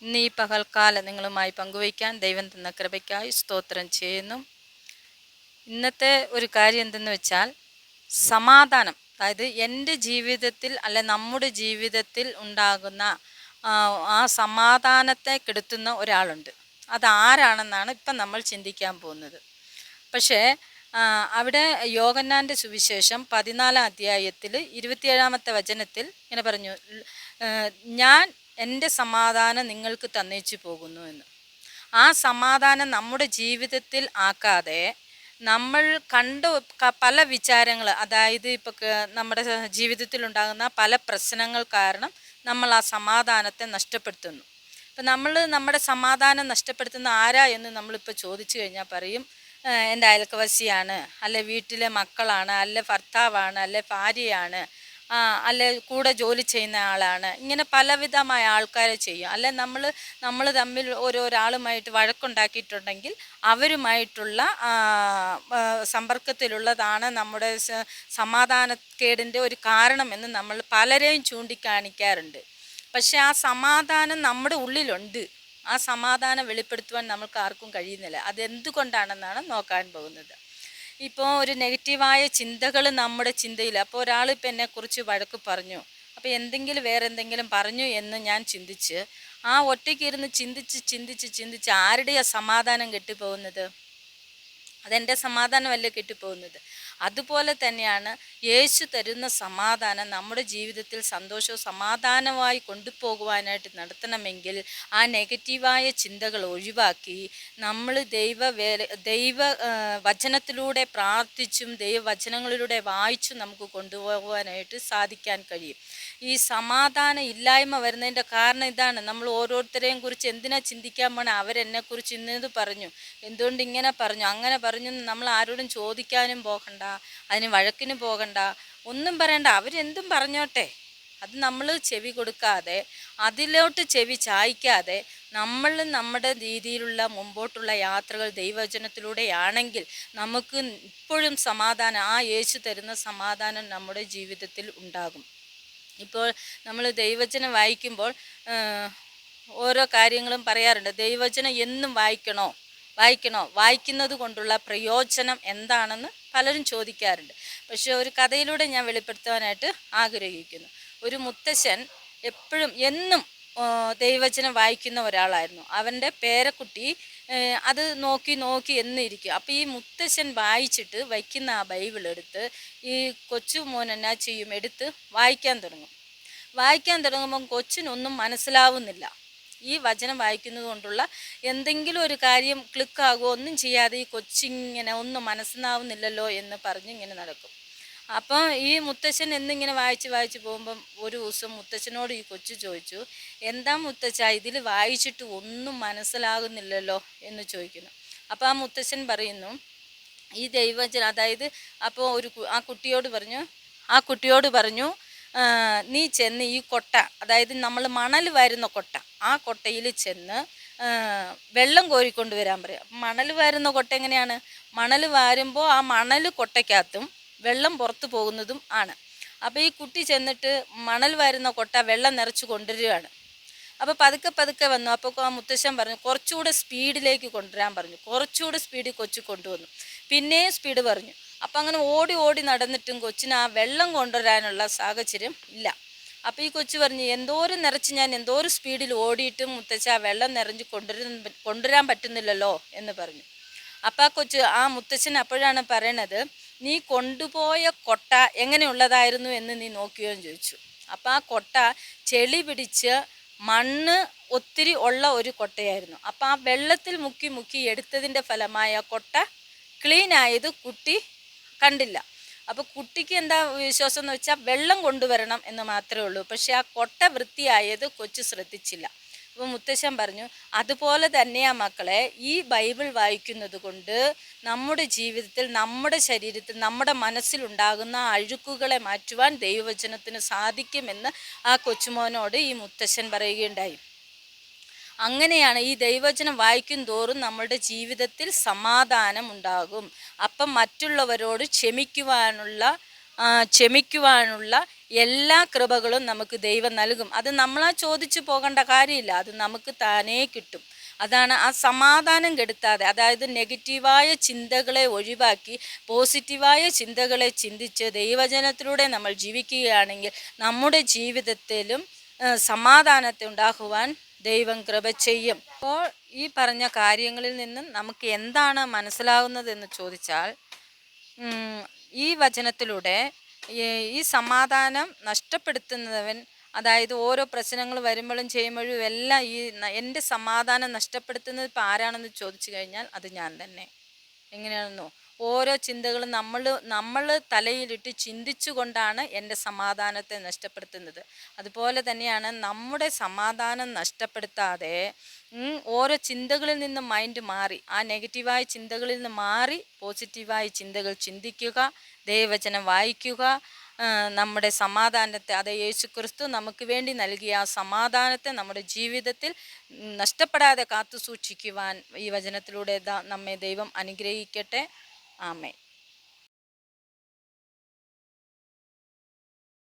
ഇന്ന് ഈ പകൽക്കാലം നിങ്ങളുമായി പങ്കുവയ്ക്കാൻ ദൈവം തന്ന കൃപയ്ക്കായി സ്തോത്രം ചെയ്യുന്നു. ഇന്നത്തെ ഒരു കാര്യം എന്തെന്ന് വെച്ചാൽ സമാധാനം, അതായത് എൻ്റെ ജീവിതത്തിൽ അല്ലെ നമ്മുടെ ജീവിതത്തിൽ ഉണ്ടാകുന്ന ആ സമാധാനത്തെ കെടുത്തുന്ന ഒരാളുണ്ട്. അതാരാണെന്നാണ് ഇപ്പം നമ്മൾ ചിന്തിക്കാൻ പോകുന്നത്. പക്ഷേ അവിടെ യോഹന്നാൻ്റെ സുവിശേഷം 14 അധ്യായത്തിൽ 27 വചനത്തിൽ ഇങ്ങനെ പറഞ്ഞു, ഞാൻ എൻ്റെ സമാധാനം നിങ്ങൾക്ക് തന്നേച്ചു പോകുന്നു എന്ന്. ആ സമാധാനം നമ്മുടെ ജീവിതത്തിൽ ആക്കാതെ നമ്മൾ കണ്ട പല വിചാരങ്ങൾ, അതായത് ഇപ്പോൾ നമ്മുടെ ജീവിതത്തിൽ ഉണ്ടാകുന്ന പല പ്രശ്നങ്ങൾ കാരണം നമ്മൾ ആ സമാധാനത്തെ നഷ്ടപ്പെടുത്തുന്നു. ഇപ്പം നമ്മുടെ സമാധാനം നഷ്ടപ്പെടുത്തുന്ന ആരാ എന്ന് നമ്മളിപ്പോൾ ചോദിച്ചു കഴിഞ്ഞാൽ പറയും, എൻ്റെ അയൽക്കവാസിയാണ്, അല്ലെ വീട്ടിലെ മക്കളാണ്, അല്ലെ ഭർത്താവാണ്, അല്ലെ ഭാര്യയാണ്, അല്ലെ കൂടെ ജോലി ചെയ്യുന്ന ആളാണ്. ഇങ്ങനെ പലവിധമായ ആൾക്കാരെ ചെയ്യും. അല്ലെ നമ്മൾ തമ്മിൽ ഓരോരാളുമായിട്ട് വഴക്കുണ്ടാക്കിയിട്ടുണ്ടെങ്കിൽ അവരുമായിട്ടുള്ള സമ്പർക്കത്തിലുള്ളതാണ് നമ്മുടെ സമാധാനക്കേടിൻ്റെ ഒരു കാരണമെന്ന് നമ്മൾ പലരെയും ചൂണ്ടിക്കാണിക്കാറുണ്ട്. പക്ഷെ ആ സമാധാനം നമ്മുടെ ഉള്ളിലുണ്ട്. ആ സമാധാനം വെളിപ്പെടുത്തുവാൻ നമുക്ക് ആർക്കും കഴിയുന്നില്ല. അതെന്തുകൊണ്ടാണെന്നാണ് നോക്കാൻ പോകുന്നത്. ഇപ്പോൾ ഒരു നെഗറ്റീവായ ചിന്തകൾ നമ്മുടെ ചിന്തയിൽ, അപ്പോൾ ഒരാളിപ്പോൾ എന്നെക്കുറിച്ച് വഴക്ക് പറഞ്ഞു, അപ്പോൾ വേറെ എന്തെങ്കിലും പറഞ്ഞു എന്ന് ഞാൻ ചിന്തിച്ച് ആ ഒറ്റയ്ക്കിരുന്ന് ചിന്തിച്ച് ആരുടെയാണ് സമാധാനം കെട്ടിപ്പോകുന്നത്? അതെൻ്റെ സമാധാനമല്ലേ കെട്ടിപ്പോകുന്നത്. അതുപോലെ തന്നെയാണ് യേശു തരുന്ന സമാധാനം നമ്മുടെ ജീവിതത്തിൽ സന്തോഷവും സമാധാനമായി കൊണ്ടുപോകുവാനായിട്ട് നടത്തണമെങ്കിൽ ആ നെഗറ്റീവായ ചിന്തകൾ ഒഴിവാക്കി നമ്മൾ ദൈവ വചനത്തിലൂടെ പ്രാർത്ഥിച്ചും ദൈവവചനങ്ങളിലൂടെ വായിച്ചും നമുക്ക് കൊണ്ടുപോകുവാനായിട്ട് സാധിക്കാൻ കഴിയും. ഈ സമാധാനം ഇല്ലായ്മ വരുന്നതിൻ്റെ കാരണം ഇതാണ്. നമ്മൾ ഓരോരുത്തരെയും കുറിച്ച് എന്തിനാ ചിന്തിക്കാൻ പോണേ? അവരെന്നെക്കുറിച്ച് ഇന്നത് പറഞ്ഞു, എന്തുകൊണ്ട് ഇങ്ങനെ പറഞ്ഞു, അങ്ങനെ പറഞ്ഞു, നമ്മൾ ആരോടും ചോദിക്കാനും പോകണ്ട, അതിന് വഴക്കിന് പോകണ്ട, ഒന്നും പറയണ്ട. അവരെന്തും പറഞ്ഞോട്ടെ. അത് നമ്മൾ ചെവി കൊടുക്കാതെ, അതിലോട്ട് ചെവി ചായ്ക്കാതെ നമ്മൾ നമ്മുടെ രീതിയിലുള്ള മുമ്പോട്ടുള്ള യാത്രകൾ ദൈവവചനത്തിലൂടെയാണെങ്കിൽ നമുക്ക് ഇപ്പോഴും സമാധാനം, ആ യേശു തരുന്ന സമാധാനം നമ്മുടെ ജീവിതത്തിൽ ഉണ്ടാകും. ഇപ്പോൾ നമ്മൾ ദൈവവചനം വായിക്കുമ്പോൾ ഓരോ കാര്യങ്ങളും പറയാറുണ്ട്. ദൈവവചനം എന്നും വായിക്കുന്നത് കൊണ്ടുള്ള പ്രയോജനം എന്താണെന്ന് പലരും ചോദിക്കാറുണ്ട്. പക്ഷെ ഒരു കഥയിലൂടെ ഞാൻ വെളിപ്പെടുത്തുവാനായിട്ട് ആഗ്രഹിക്കുന്നു. ഒരു മുത്തശ്ശൻ എന്നും ദൈവവചനം വായിക്കുന്ന ഒരാളായിരുന്നു. അവൻ്റെ പേരക്കുട്ടി അത് നോക്കി എന്നിരിക്കും. അപ്പോൾ ഈ മുത്തശ്ശൻ വായിച്ചിട്ട് വയ്ക്കുന്ന ആ ബൈബിൾ എടുത്ത് ഈ കൊച്ചു മോൻ എന്നാ ചെയ്യും, എടുത്ത് വായിക്കാൻ തുടങ്ങുമ്പം കൊച്ചിനൊന്നും മനസ്സിലാവുന്നില്ല. ഈ വചനം വായിക്കുന്നത് കൊണ്ടുള്ള എന്തെങ്കിലും ഒരു കാര്യം ക്ലിക്കാകുമോ, ഒന്നും ചെയ്യാതെ ഈ കൊച്ചിങ്ങനെ ഒന്നും മനസ്സിലാവുന്നില്ലല്ലോ എന്ന് പറഞ്ഞ് ഇങ്ങനെ നടക്കും. അപ്പം ഈ മുത്തശ്ശൻ എന്നിങ്ങനെ വായിച്ച് പോകുമ്പം ഒരു ദിവസം മുത്തശ്ശനോട് ഈ കൊച്ചു ചോദിച്ചു, എന്താ മുത്തച്ഛ ഇതിൽ വായിച്ചിട്ട് ഒന്നും മനസ്സിലാകുന്നില്ലല്ലോ എന്ന് ചോദിക്കുന്നു. അപ്പോൾ ആ മുത്തശ്ശൻ പറയുന്നു, ഈ ദൈവവചനം, അതായത് അപ്പോൾ ആ കുട്ടിയോട് പറഞ്ഞു നീ ചെന്ന് ഈ കൊട്ട, അതായത് നമ്മൾ മണൽ വാരുന്ന കൊട്ട, ആ കൊട്ടയിൽ ചെന്ന് വെള്ളം കോരിക്കൊണ്ട് വരാൻ പറയാം. മണൽ വാരുന്ന കൊട്ട എങ്ങനെയാണ്? മണൽ വാരുമ്പോൾ ആ മണൽ കൊട്ടയ്ക്കകത്തും വെള്ളം പുറത്തു പോകുന്നതും ആണ്. അപ്പോൾ ഈ കുട്ടി ചെന്നിട്ട് മണൽ വാരുന്ന കൊട്ട വെള്ളം നിറച്ച് കൊണ്ടുവരികയാണ്. അപ്പോൾ പതുക്കെ വന്നു. അപ്പോൾ ആ മുത്തശ്ശൻ പറഞ്ഞു കുറച്ചുകൂടെ സ്പീഡിലേക്ക് കൊണ്ടുവരാൻ പറഞ്ഞു. കുറച്ചുകൂടെ സ്പീഡിൽ കൊച്ചു കൊണ്ടുവന്നു. പിന്നെയും സ്പീഡ് പറഞ്ഞു. അപ്പം അങ്ങനെ ഓടി നടന്നിട്ടും കൊച്ചിന് ആ വെള്ളം കൊണ്ടുവരാനുള്ള സാഹചര്യം ഇല്ല. അപ്പോൾ ഈ കൊച്ചു പറഞ്ഞു, ഞാൻ എന്തോരം സ്പീഡിൽ ഓടിയിട്ടും മുത്തച്ഛ ആ വെള്ളം നിറഞ്ഞ് കൊണ്ടുവരാൻ പറ്റുന്നില്ലല്ലോ എന്ന് പറഞ്ഞു. അപ്പോൾ ആ മുത്തച്ഛൻ അപ്പോഴാണ് പറയണത്, നീ കൊണ്ടുപോയ കൊട്ട എങ്ങനെയുള്ളതായിരുന്നു എന്ന് നീ നോക്കിയോ എന്ന് ചോദിച്ചു. അപ്പോൾ ആ കൊട്ട ചെളി പിടിച്ച് മണ്ണ് ഒത്തിരി ഉള്ള ഒരു കൊട്ടയായിരുന്നു. അപ്പോൾ ആ വെള്ളത്തിൽ മുക്കി എടുത്തതിൻ്റെ ഫലമായ കൊട്ട ക്ലീൻ ആയത് കുട്ടി കണ്ടില്ല. അപ്പോൾ കുട്ടിക്ക് എന്താ വിശ്വാസം എന്ന് വെച്ചാൽ വെള്ളം കൊണ്ടുവരണം എന്ന് മാത്രമേ ഉള്ളൂ. പക്ഷെ ആ കൊട്ട വൃത്തിയായത് കൊച്ചു ശ്രദ്ധിച്ചില്ല. അപ്പോൾ മുത്തശ്ശൻ പറഞ്ഞു, അതുപോലെ തന്നെയാ മക്കളെ, ഈ ബൈബിൾ വായിക്കുന്നത് കൊണ്ട് നമ്മുടെ ജീവിതത്തിൽ, നമ്മുടെ ശരീരത്തിൽ, നമ്മുടെ മനസ്സിലുണ്ടാകുന്ന അഴുക്കുകളെ മാറ്റുവാൻ ദൈവവചനത്തിന് സാധിക്കുമെന്ന് ആ കൊച്ചുമോനോട് ഈ മുത്തശ്ശൻ പറയുകയുണ്ടായി. അങ്ങനെയാണ് ഈ ദൈവവചനം വായിക്കും തോറും നമ്മളുടെ ജീവിതത്തിൽ സമാധാനം ഉണ്ടാകും. അപ്പം മറ്റുള്ളവരോട് ക്ഷമിക്കുവാനുള്ള എല്ലാ കൃപകളും നമുക്ക് ദൈവം നൽകും. അത് നമ്മളാ ചോദിച്ചു പോകേണ്ട കാര്യമില്ല, അത് നമുക്ക് താനേ കിട്ടും. അതാണ് ആ സമാധാനം കെടുത്താതെ, അതായത് നെഗറ്റീവായ ചിന്തകളെ ഒഴിവാക്കി പോസിറ്റീവായ ചിന്തകളെ ചിന്തിച്ച് ദൈവജനത്തിലൂടെ നമ്മൾ ജീവിക്കുകയാണെങ്കിൽ നമ്മുടെ ജീവിതത്തിലും സമാധാനത്തെ ഉണ്ടാകുവാൻ ദൈവം കൃപ ചെയ്യും. അപ്പോൾ ഈ പറഞ്ഞ കാര്യങ്ങളിൽ നിന്നും നമുക്ക് എന്താണ് മനസ്സിലാകുന്നതെന്ന് ചോദിച്ചാൽ, ഈ വചനത്തിലൂടെ ഈ സമാധാനം നഷ്ടപ്പെടുത്തുന്നവൻ, അതായത് ഓരോ പ്രശ്നങ്ങൾ വരുമ്പോഴും ചെയ്യുമ്പോഴും എല്ലാം എൻ്റെ സമാധാനം നഷ്ടപ്പെടുത്തുന്നത് ഇപ്പോൾ ആരാണെന്ന് ചോദിച്ചു കഴിഞ്ഞാൽ അത് ഞാൻ തന്നെ. എങ്ങനെയാണെന്നോ, ഓരോ ചിന്തകളും നമ്മൾ തലയിലിട്ട് ചിന്തിച്ചു കൊണ്ടാണ് എൻ്റെ സമാധാനത്തെ നഷ്ടപ്പെടുത്തുന്നത്. അതുപോലെ തന്നെയാണ് നമ്മുടെ സമാധാനം നഷ്ടപ്പെടുത്താതെ ഓരോ ചിന്തകളിൽ നിന്ന് മൈൻഡ് മാറി, ആ നെഗറ്റീവായ ചിന്തകളിൽ നിന്ന് മാറി പോസിറ്റീവായ ചിന്തകൾ ചിന്തിക്കുക, ദൈവവചനം വായിക്കുക, നമ്മുടെ സമാധാനത്തെ, അത് യേശുക്രിസ്തു നമുക്ക് വേണ്ടി നൽകിയ ആ സമാധാനത്തെ നമ്മുടെ ജീവിതത്തിൽ നഷ്ടപ്പെടാതെ കാത്തു സൂക്ഷിക്കുവാൻ ഈ വചനത്തിലൂടെ നമ്മെ ദൈവം അനുഗ്രഹിക്കട്ടെ. ആമേൻ.